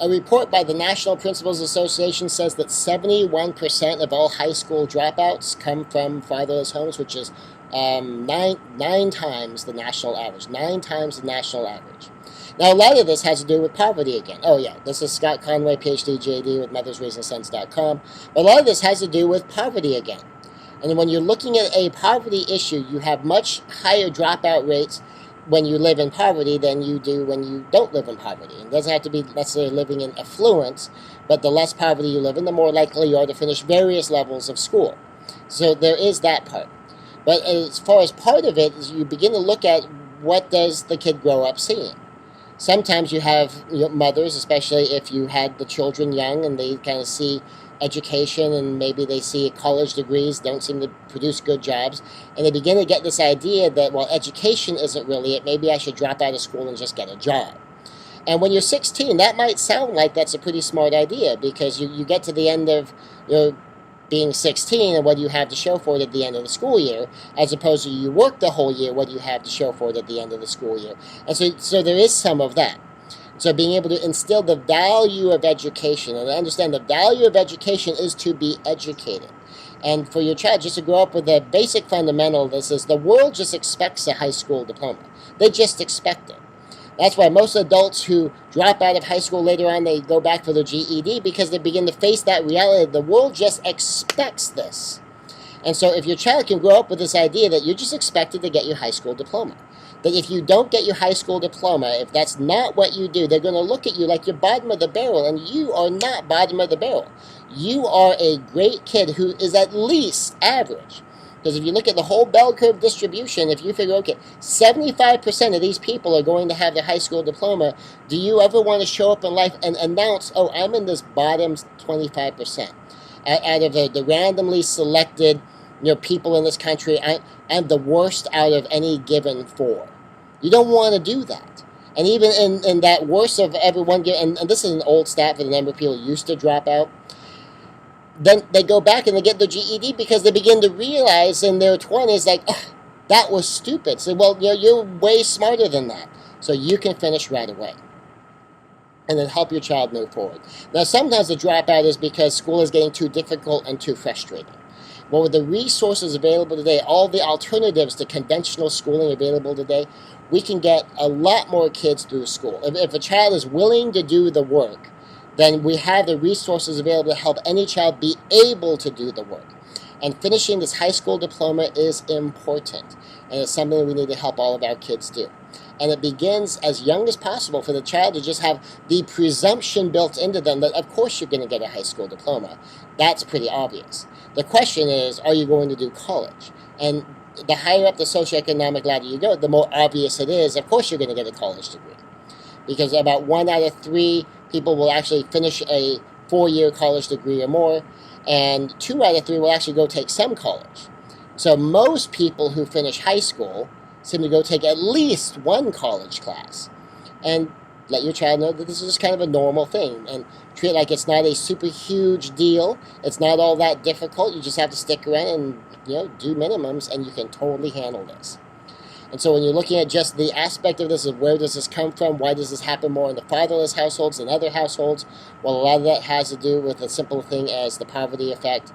A report by the National Principals Association says that 71% of all high school dropouts come from fatherless homes, which is nine times the national average. 9 times the national average. Now, a lot of this has to do with poverty again. Oh, yeah, this is Scott Conway, PhD, JD, with mothersraisingsense.com. But a lot of this has to do with poverty again. And when you're looking at a poverty issue, you have much higher dropout rates when you live in poverty than you do when you don't live in poverty. It doesn't have to be necessarily living in affluence, but the less poverty you live in, the more likely you are to finish various levels of school. So there is that part. But as far as part of it, is you begin to look at what does the kid grow up seeing. Sometimes you have mothers, especially if you had the children young and they kind of see education and maybe they see college degrees don't seem to produce good jobs, and they begin to get this idea that, well, education isn't really it, maybe I should drop out of school and just get a job. And when you're 16, that might sound like that's a pretty smart idea, because you get to the end of being 16 and what do you have to show for it at the end of the school year, as opposed to you work the whole year, what do you have to show for it at the end of the school year. And so there is some of that. So being able to instill the value of education, and understand the value of education is to be educated. And for your child just to grow up with a basic fundamental, this is the world just expects a high school diploma. They just expect it. That's why most adults who drop out of high school later on, they go back for their GED, because they begin to face that reality. The world just expects this. And so if your child can grow up with this idea that you're just expected to get your high school diploma, that if you don't get your high school diploma, if that's not what you do, they're going to look at you like you're bottom of the barrel, and you are not bottom of the barrel. You are a great kid who is at least average. Because if you look at the whole bell curve distribution, if you figure, okay, 75% of these people are going to have their high school diploma, do you ever want to show up in life and announce, oh, I'm in this bottom 25%? Out of the randomly selected people in this country, I'm the worst out of any given 4. You don't want to do that. And even in that worst of everyone, and this is an old stat for the number of people who used to drop out, then they go back and they get their GED because they begin to realize in their 20s, like, oh, that was stupid. So, well, you're way smarter than that. So you can finish right away. And then help your child move forward. Now, sometimes the dropout is because school is getting too difficult and too frustrating. Well, with the resources available today, all the alternatives to conventional schooling available today, we can get a lot more kids through school. If a child is willing to do the work, then we have the resources available to help any child be able to do the work. And finishing this high school diploma is important, and it's something that we need to help all of our kids do. And it begins as young as possible for the child to just have the presumption built into them that, of course, you're going to get a high school diploma. That's pretty obvious. The question is, are you going to do college? And the higher up the socioeconomic ladder you go, the more obvious it is, of course, you're going to get a college degree. Because about 1 out of 3 people will actually finish a 4-year college degree or more, and 2 out of 3 will actually go take some college. So most people who finish high school seem to go take at least 1 college class. And let your child know that this is just kind of a normal thing, and treat it like it's not a super huge deal. It's not all that difficult. You just have to stick around and do minimums, and you can totally handle this. And so when you're looking at just the aspect of this, of where does this come from, why does this happen more in the fatherless households than other households, well, a lot of that has to do with a simple thing as the poverty effect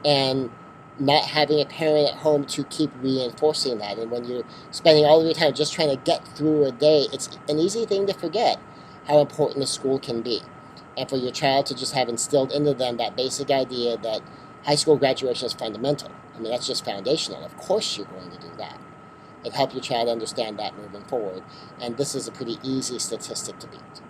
and not having a parent at home to keep reinforcing that. And when you're spending all of your time just trying to get through a day, it's an easy thing to forget how important the school can be. And for your child to just have instilled into them that basic idea that high school graduation is fundamental. I mean, that's just foundational. Of course you're going to do that. And help your child understand that moving forward. And this is a pretty easy statistic to beat.